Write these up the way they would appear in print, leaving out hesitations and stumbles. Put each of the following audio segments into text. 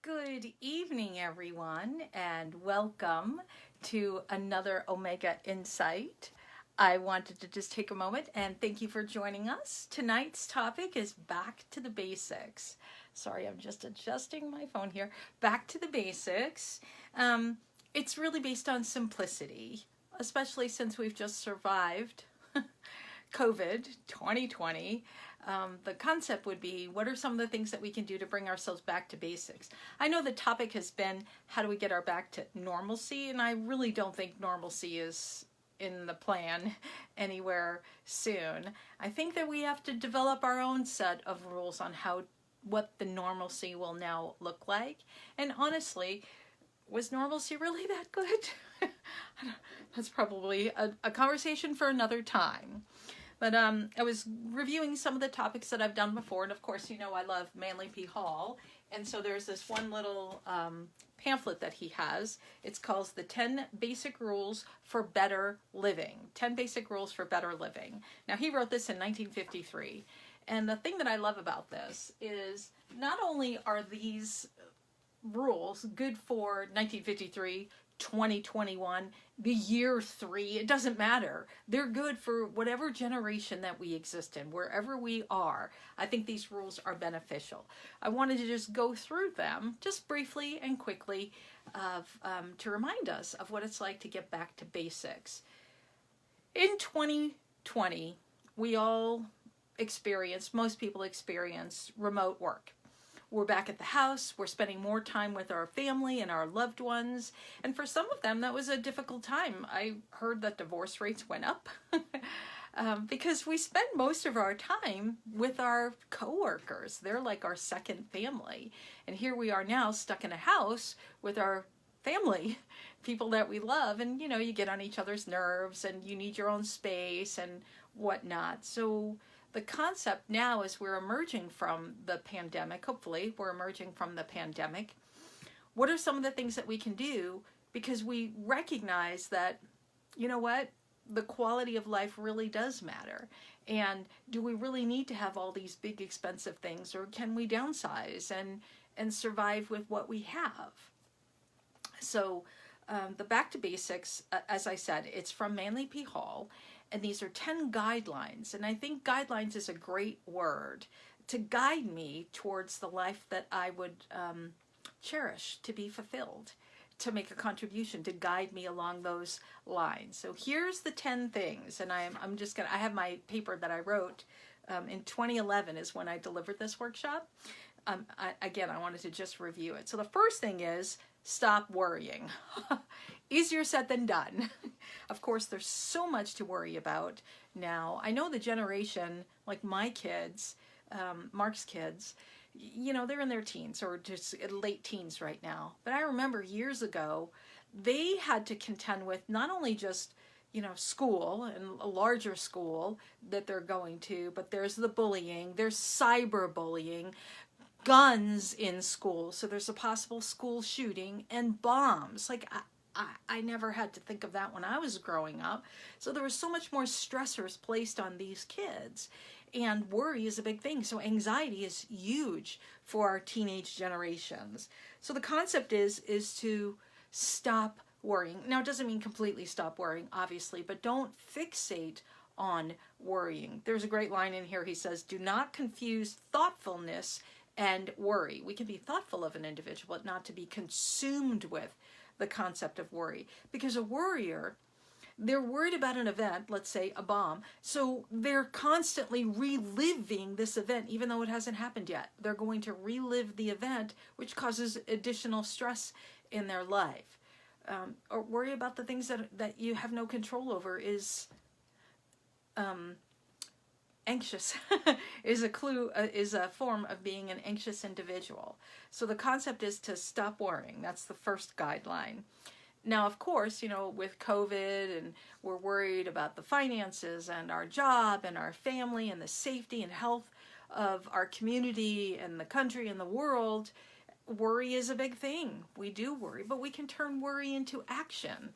Good evening, everyone, and welcome to another Omega Insight. I wanted to just take a moment and thank you for joining us. Tonight's topic is back to the basics. Sorry, I'm just adjusting my phone here. Back to the basics. It's really based on simplicity, especially since we've just survived COVID 2020. The concept would be, what are some of the things that we can do to bring ourselves back to basics? I know the topic has been, how do we get our back to normalcy? And I really don't think normalcy is in the plan anywhere soon. I think that we have to develop our own set of rules on what the normalcy will now look like. And honestly, was normalcy really that good? That's probably a conversation for another time. But I was reviewing some of the topics that I've done before, and of course, you know I love Manly P. Hall, and so there's this one little pamphlet that he has. It's called The 10 Basic Rules for Better Living. 10 Basic Rules for Better Living. Now, he wrote this in 1953, and the thing that I love about this is not only are these rules good for 1953, 2021, the year 3, it doesn't matter. They're good for whatever generation that we exist in, wherever we are. I think these rules are beneficial. I wanted to just go through them just briefly and quickly to remind us of what it's like to get back to basics. In 2020, we all most people experienced remote work. We're back at the house, we're spending more time with our family and our loved ones, and for some of them that was a difficult time. I heard that divorce rates went up because we spend most of our time with our coworkers. They're like our second family, and here we are now stuck in a house with our family, people that we love, and you get on each other's nerves and you need your own space and whatnot. So the concept now, as we're emerging from the pandemic, hopefully we're emerging from the pandemic, what are some of the things that we can do? Because we recognize that, you know what, the quality of life really does matter. And do we really need to have all these big expensive things, or can we downsize and survive with what we have? So the Back to Basics, as I said, it's from Manly P. Hall. And these are 10 guidelines. And I think guidelines is a great word to guide me towards the life that I would cherish, to be fulfilled, to make a contribution, to guide me along those lines. So here's the 10 things. And I have my paper that I wrote in 2011 is when I delivered this workshop. I wanted to just review it. So the first thing is, stop worrying. Easier said than done. Of course, there's so much to worry about now. I know the generation, like my kids, Mark's kids, they're in their teens or just late teens right now. But I remember years ago, they had to contend with not only just, school and a larger school that they're going to, but there's the bullying, there's cyberbullying, guns in school. So there's a possible school shooting and bombs. Like, I never had to think of that when I was growing up. So there was so much more stressors placed on these kids. And worry is a big thing. So anxiety is huge for our teenage generations. So the concept is to stop worrying. Now, it doesn't mean completely stop worrying, obviously, but don't fixate on worrying. There's a great line in here. He says, do not confuse thoughtfulness and worry. We can be thoughtful of an individual, but not to be consumed with the concept of worry. Because a worrier, they're worried about an event, let's say a bomb, so they're constantly reliving this event, even though it hasn't happened yet. They're going to relive the event, which causes additional stress in their life. Or worry about the things that you have no control over is anxious is a form of being an anxious individual. So the concept is to stop worrying. That's the first guideline. Now, of course, with COVID, and we're worried about the finances and our job and our family and the safety and health of our community and the country and the world, worry is a big thing. We do worry, but we can turn worry into action.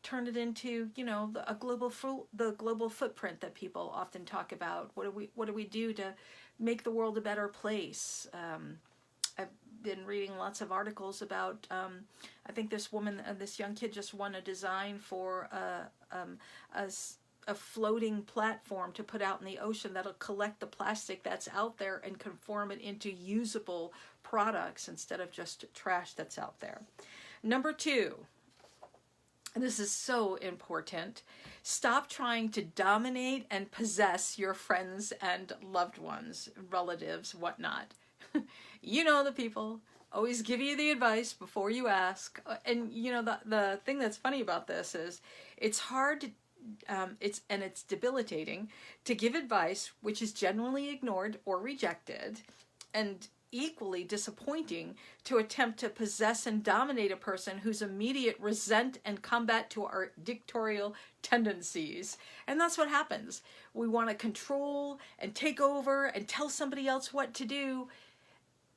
Turn it into, the global footprint that people often talk about. What do we do to make the world a better place? I've been reading lots of articles about, I think this woman, this young kid just won a design for a floating platform to put out in the ocean that'll collect the plastic that's out there and conform it into usable products instead of just trash that's out there. Number 2, and this is so important, stop trying to dominate and possess your friends and loved ones, relatives, whatnot. You know the people always give you the advice before you ask. And you know, the thing that's funny about this is it's hard to, it's debilitating to give advice which is generally ignored or rejected, and equally disappointing to attempt to possess and dominate a person whose immediate resent and combat to our dictatorial tendencies. And that's what happens. We want to control and take over and tell somebody else what to do,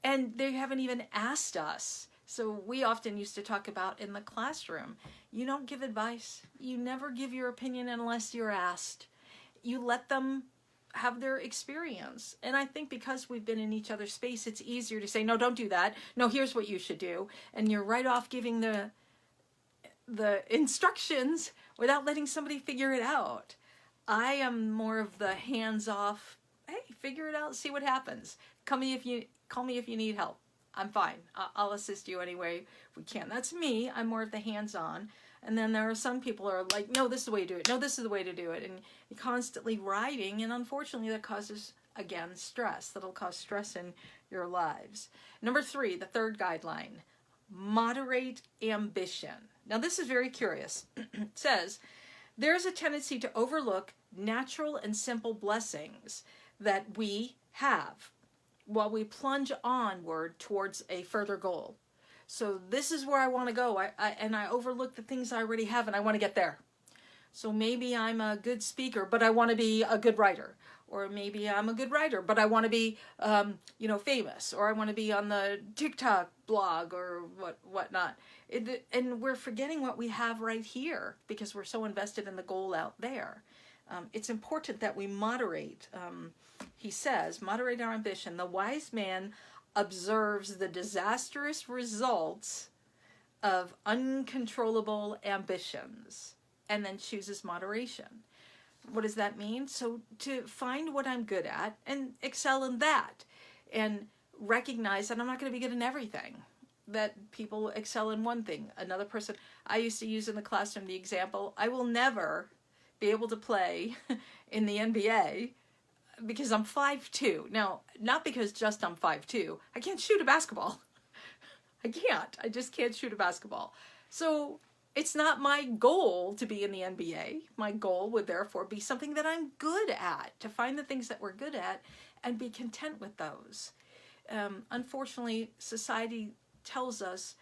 and they haven't even asked us. So we often used to talk about in the classroom, you don't give advice. You never give your opinion unless you're asked. You let them have their experience. And I think because we've been in each other's space, it's easier to say, no, don't do that. No, here's what you should do. And you're right off giving the instructions without letting somebody figure it out. I am more of the hands-off, hey, figure it out, see what happens. Call me if you need help. I'm fine. I'll assist you any way we can. That's me. I'm more of the hands-on. And then there are some people who are like, no, this is the way to do it. No, this is the way to do it. And you're constantly riding, and unfortunately that causes, again, stress. That'll cause stress in your lives. Number 3, the third guideline, moderate ambition. Now this is very curious. It says, there's a tendency to overlook natural and simple blessings that we have while we plunge onward towards a further goal. So this is where I want to go, and I overlook the things I already have, and I want to get there. So maybe I'm a good speaker, but I want to be a good writer. Or maybe I'm a good writer, but I want to be, famous. Or I want to be on the TikTok blog or whatnot. And we're forgetting what we have right here because we're so invested in the goal out there. It's important that we moderate. He says, moderate our ambition. The wise man observes the disastrous results of uncontrollable ambitions and then chooses moderation. What does that mean? So to find what I'm good at and excel in that, and recognize that I'm not going to be good in everything, that people excel in one thing. Another person, I used to use in the classroom the example, I will never be able to play in the NBA because I'm 5'2". Now, not because just I'm 5'2". I can't shoot a basketball. I can't. I just can't shoot a basketball. So it's not my goal to be in the NBA. My goal would therefore be something that I'm good at, to find the things that we're good at and be content with those. Unfortunately, society tells us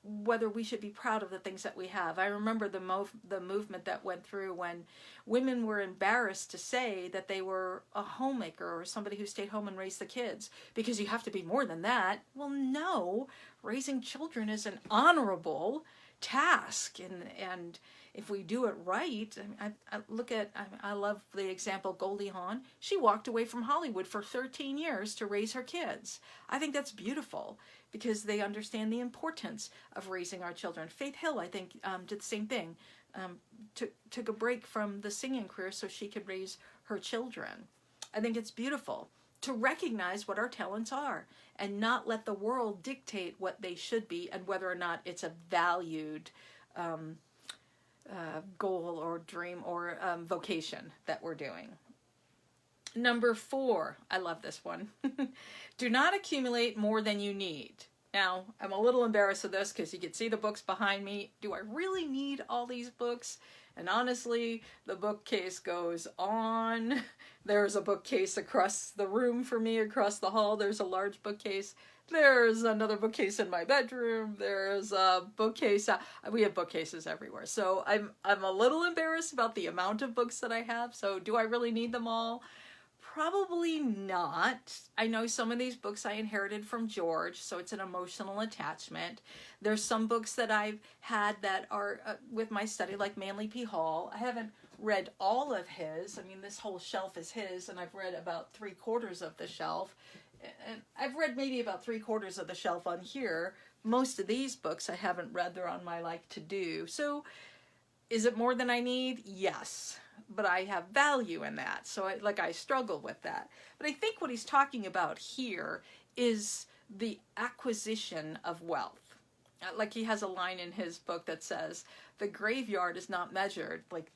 whether we should be proud of the things that we have. I remember the movement that went through when women were embarrassed to say that they were a homemaker or somebody who stayed home and raised the kids because you have to be more than that. Well, no, raising children is an honorable task, and if we do it right, I love the example Goldie Hawn. She walked away from Hollywood for 13 years to raise her kids. I think that's beautiful because they understand the importance of raising our children. Faith Hill, I think, did the same thing. Took a break from the singing career so she could raise her children. I think it's beautiful to recognize what our talents are and not let the world dictate what they should be and whether or not it's a valued goal or dream or vocation that we're doing. Number 4, I love this one. Do not accumulate more than you need. Now, I'm a little embarrassed of this because you can see the books behind me. Do I really need all these books? And honestly, the bookcase goes on. There's a bookcase across the room for me, across the hall. There's a large bookcase. There's another bookcase in my bedroom. There's a bookcase. We have bookcases everywhere. So I'm a little embarrassed about the amount of books that I have. So do I really need them all? Probably not. I know some of these books I inherited from George, so it's an emotional attachment. There's some books that I've had that are with my study, like Manly P. Hall. I haven't read all of his. I mean, this whole shelf is his, and I've read about 3/4 of the shelf. And I've read maybe about 3/4 of the shelf on here. Most of these books I haven't read. They're on my like to do. So is it more than I need? Yes. But I have value in that. So I struggle with that. But I think what he's talking about here is the acquisition of wealth. Like he has a line in his book that says, the graveyard is not measured. Like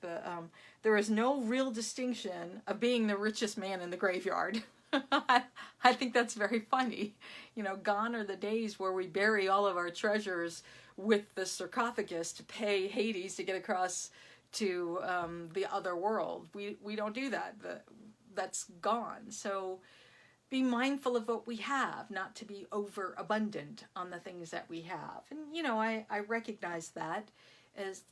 there is no real distinction of being the richest man in the graveyard. I think that's very funny. You know, gone are the days where we bury all of our treasures with the sarcophagus to pay Hades to get across to the other world. We don't do that. That's gone. So be mindful of what we have, not to be overabundant on the things that we have. And you know, I recognize that as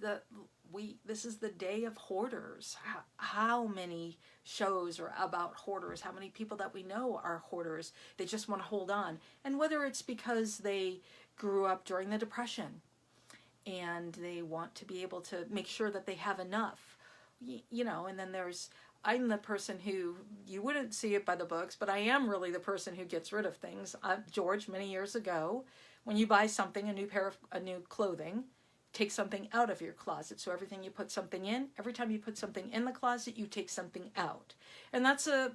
this is the day of hoarders. How many shows are about hoarders? How many people that we know are hoarders? They just want to hold on. And whether it's because they grew up during the Depression and they want to be able to make sure that they have enough, you know, and then I'm the person who, you wouldn't see it by the books, but I am really the person who gets rid of things. George, many years ago, when you buy something, a new clothing, take something out of your closet. So everything you put something in, every time you put something in the closet, you take something out. And that's a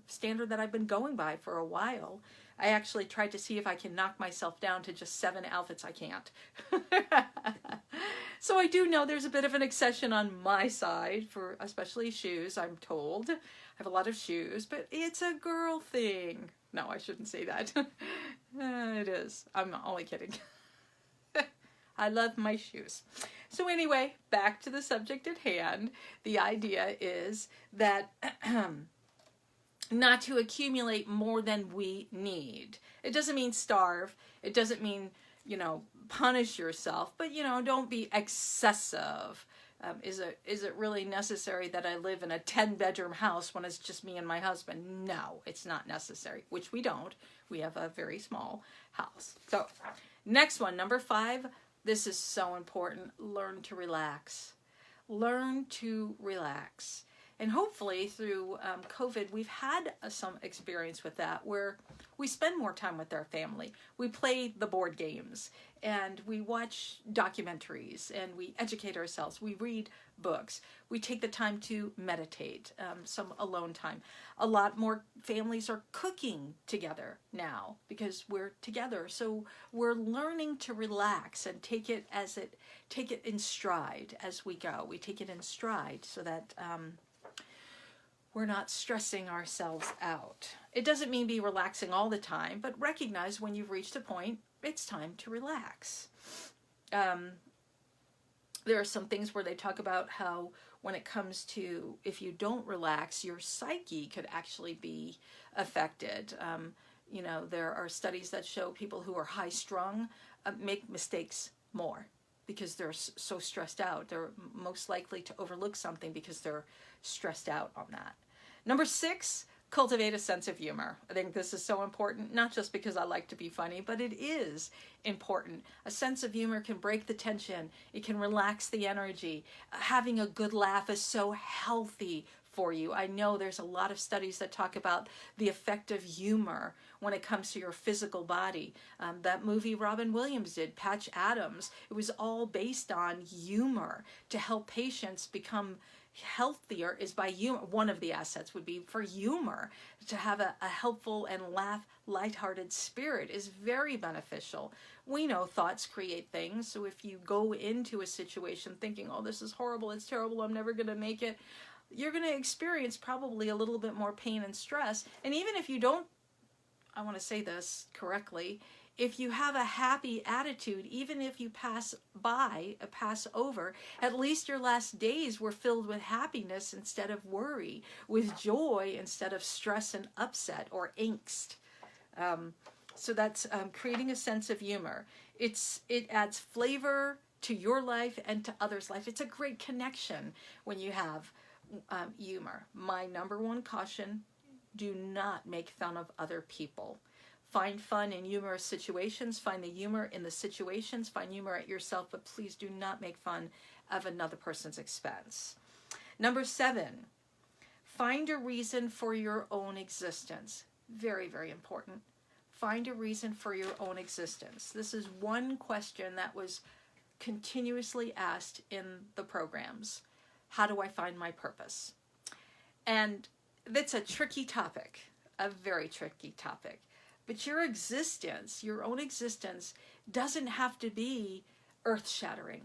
standard that I've been going by for a while. I actually tried to see if I can knock myself down to just 7 outfits. I can't. So I do know there's a bit of an accession on my side for especially shoes, I'm told. I have a lot of shoes, but it's a girl thing. No, I shouldn't say that. It is. I'm only kidding. I love my shoes. So anyway, back to the subject at hand. The idea is that not to accumulate more than we need. It doesn't mean starve. It doesn't mean, you know, punish yourself, but, you know, don't be excessive. Is it really necessary that I live in a 10-bedroom house when it's just me and my husband? No, it's not necessary, which we don't. We have a very small house. So next one, number 5, this is so important. Learn to relax. Learn to relax. And hopefully through COVID, we've had some experience with that where we spend more time with our family. We play the board games and we watch documentaries and we educate ourselves. We read books. We take the time to meditate, some alone time. A lot more families are cooking together now because we're together. So we're learning to relax and take it in stride as we go. We take it in stride so that we're not stressing ourselves out. It doesn't mean be relaxing all the time, but recognize when you've reached a point, it's time to relax. There are some things where they talk about how when it comes to if you don't relax, your psyche could actually be affected. You know, there are studies that show people who are high strung make mistakes more because they're so stressed out. They're most likely to overlook something because they're stressed out on that. Number 6, cultivate a sense of humor. I think this is so important, not just because I like to be funny, but it is important. A sense of humor can break the tension. It can relax the energy. Having a good laugh is so healthy for you. I know there's a lot of studies that talk about the effect of humor when it comes to your physical body. That movie Robin Williams did, Patch Adams, it was all based on humor to help patients become healthier is by humor. One of the assets would be for humor. To have a helpful and lighthearted spirit is very beneficial. We know thoughts create things, so if you go into a situation thinking, oh, this is horrible, it's terrible, I'm never going to make it, you're going to experience probably a little bit more pain and stress. And even if you don't, I want to say this correctly, if you have a happy attitude, even if you pass over, at least your last days were filled with happiness instead of worry, with joy instead of stress and upset or angst. So that's creating a sense of humor. It adds flavor to your life and to others' life. It's a great connection when you have humor. My number 1 caution, do not make fun of other people. Find fun in humorous situations. Find the humor in the situations. Find humor at yourself, but please do not make fun of another person's expense. Number 7, find a reason for your own existence. Very, very important. Find a reason for your own existence. This is one question that was continuously asked in the programs. How do I find my purpose? And that's a tricky topic, a very tricky topic. But your existence, your own existence, doesn't have to be earth-shattering.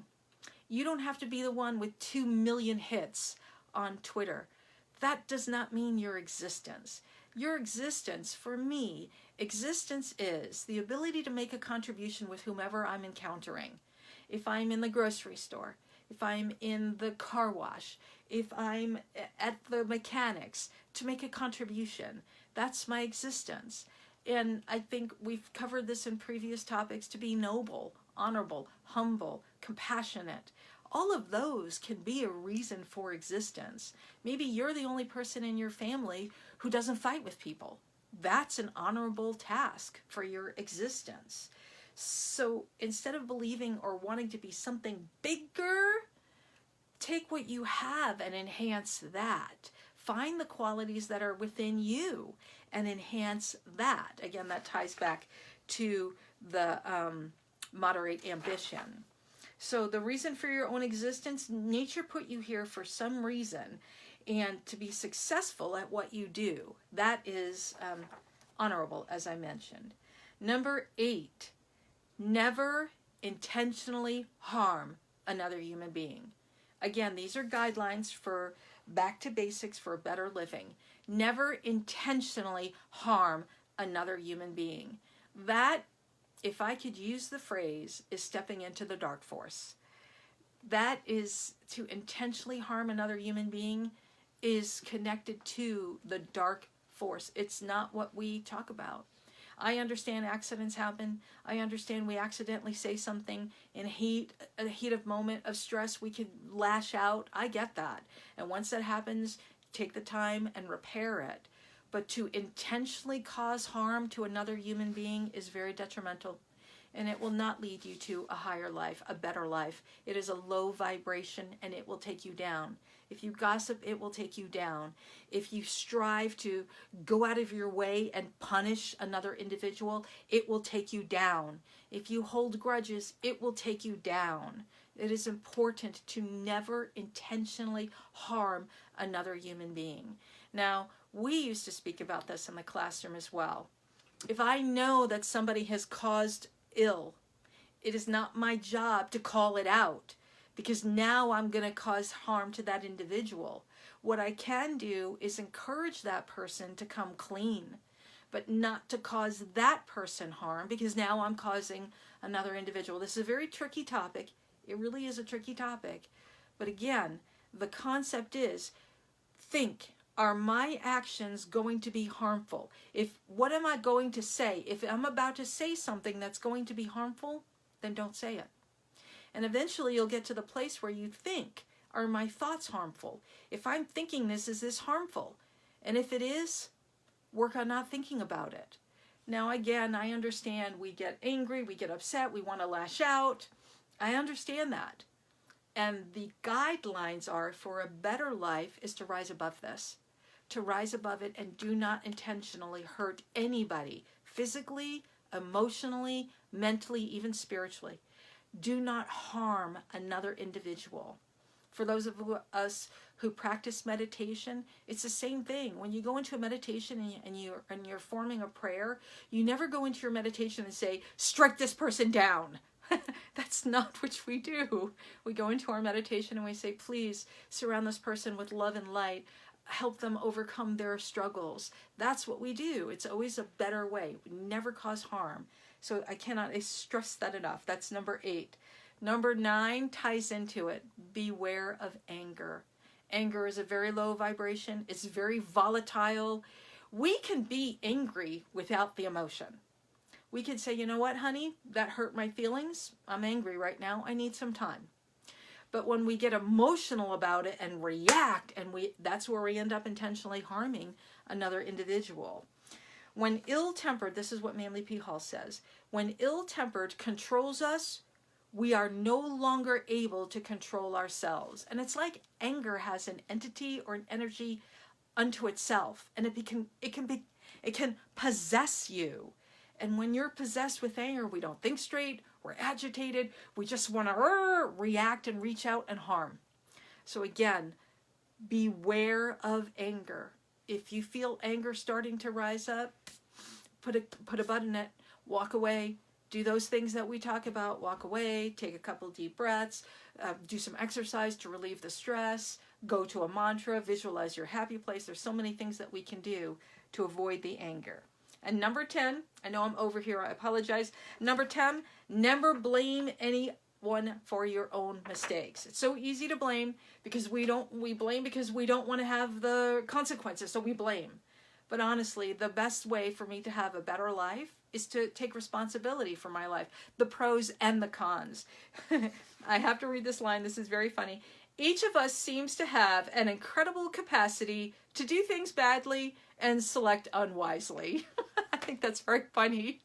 You don't have to be the one with 2 million hits on Twitter. That does not mean your existence. Your existence, for me, existence is the ability to make a contribution with whomever I'm encountering. If I'm in the grocery store, if I'm in the car wash, if I'm at the mechanics, to make a contribution. That's my existence. And I think we've covered this in previous topics, to be noble, honorable, humble, compassionate. All of those can be a reason for existence. Maybe you're the only person in your family who doesn't fight with people. That's an honorable task for your existence. So instead of believing or wanting to be something bigger, take what you have and enhance that. Find the qualities that are within you and enhance that. Again, that ties back to the moderate ambition. So the reason for your own existence, nature put you here for some reason, and to be successful at what you do. That is honorable, as I mentioned. Number 8, never intentionally harm another human being. Again, these are guidelines for back to basics for better living. Never intentionally harm another human being. That, if I could use the phrase, is stepping into the dark force. That is, to intentionally harm another human being is connected to the dark force. It's not what we talk about. I understand accidents happen. I understand we accidentally say something in a heat of moment of stress. We can lash out. I get that. And once that happens, take the time and repair it. But to intentionally cause harm to another human being is very detrimental. And it will not lead you to a higher life, a better life. It is a low vibration and it will take you down. If you gossip, it will take you down. If you strive to go out of your way and punish another individual, it will take you down. If you hold grudges, it will take you down. It is important to never intentionally harm another human being. Now, we used to speak about this in the classroom as well. If I know that somebody has caused ill, it is not my job to call it out, because now I'm going to cause harm to that individual. What I can do is encourage that person to come clean, but not to cause that person harm, because now I'm causing another individual. This is a very tricky topic. It really is a tricky topic. But again, the concept is, think, are my actions going to be harmful? What am I going to say? If I'm about to say something that's going to be harmful, then don't say it. And eventually you'll get to the place where you think, are my thoughts harmful? If I'm thinking this, is this harmful? And if it is, work on not thinking about it. Now again, I understand we get angry, we get upset, we want to lash out. I understand that. And the guidelines are, for a better life is to rise above this. To rise above it and do not intentionally hurt anybody, physically, emotionally, mentally, even spiritually. Do not harm another individual. For those of us who practice meditation, it's the same thing. When you go into a meditation and you're forming a prayer, you never go into your meditation and say, strike this person down. That's not what we do. We go into our meditation and we say, please surround this person with love and light. Help them overcome their struggles. That's what we do. It's always a better way. We never cause harm. So I cannot stress that enough. That's number 8. Number 9 ties into it. Beware of anger. Anger is a very low vibration. It's very volatile. We can be angry without the emotion. We can say, you know what, honey, that hurt my feelings. I'm angry right now. I need some time. But when we get emotional about it and react, that's where we end up intentionally harming another individual. When ill-tempered, this is what Manly P. Hall says, when ill-tempered controls us, we are no longer able to control ourselves. And it's like anger has an entity or an energy unto itself, and it It can possess you. And when you're possessed with anger, we don't think straight, we're agitated, we just want to react and reach out and harm. So again, beware of anger. If you feel anger starting to rise up, put a button in it, walk away, do those things that we talk about, walk away, take a couple deep breaths, do some exercise to relieve the stress, go to a mantra, visualize your happy place. There's so many things that we can do to avoid the anger. And number 10, I know I'm over here, I apologize. Number 10, never blame anyone for your own mistakes. It's so easy to blame because we blame because we don't want to have the consequences, so we blame. But honestly, the best way for me to have a better life is to take responsibility for my life, the pros and the cons. I have to read this line, this is very funny. Each of us seems to have an incredible capacity to do things badly and select unwisely. I think that's very funny.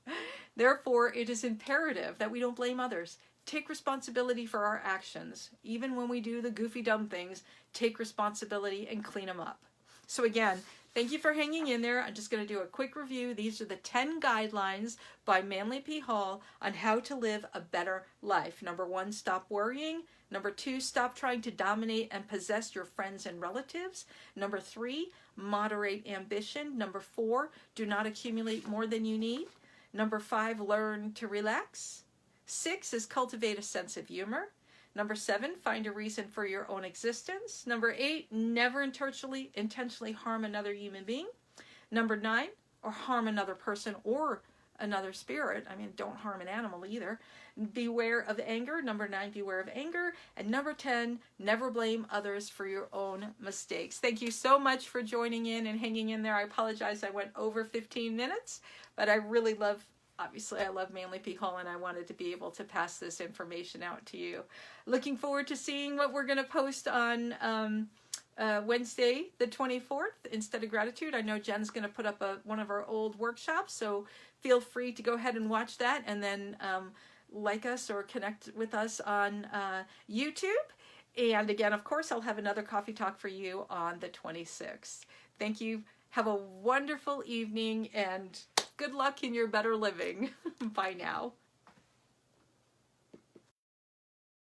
Therefore, it is imperative that we don't blame others. Take responsibility for our actions. Even when we do the goofy, dumb things, take responsibility and clean them up. So again, thank you for hanging in there. I'm just going to do a quick review. These are the 10 guidelines by Manly P. Hall on how to live a better life. Number 1, stop worrying. Number 2, stop trying to dominate and possess your friends and relatives. Number 3, moderate ambition. Number 4, do not accumulate more than you need. Number 5, learn to relax. 6 is cultivate a sense of humor. Number 7, find a reason for your own existence. Number 8, never intentionally harm another human being. Number 9, or harm another person or another spirit. I mean, don't harm an animal either. Beware of anger. Number 9, beware of anger. And number 10, never blame others for your own mistakes. Thank you so much for joining in and hanging in there. I apologize I went over 15 minutes, but I really love, obviously I love Manly P. Hall and I wanted to be able to pass this information out to you. Looking forward to seeing what we're going to post on Wednesday the 24th instead of gratitude. I know Jen's going to put up one of our old workshops, so feel free to go ahead and watch that and then like us or connect with us on YouTube. And again, of course, I'll have another coffee talk for you on the 26th. Thank you. Have a wonderful evening and good luck in your better living. Bye now.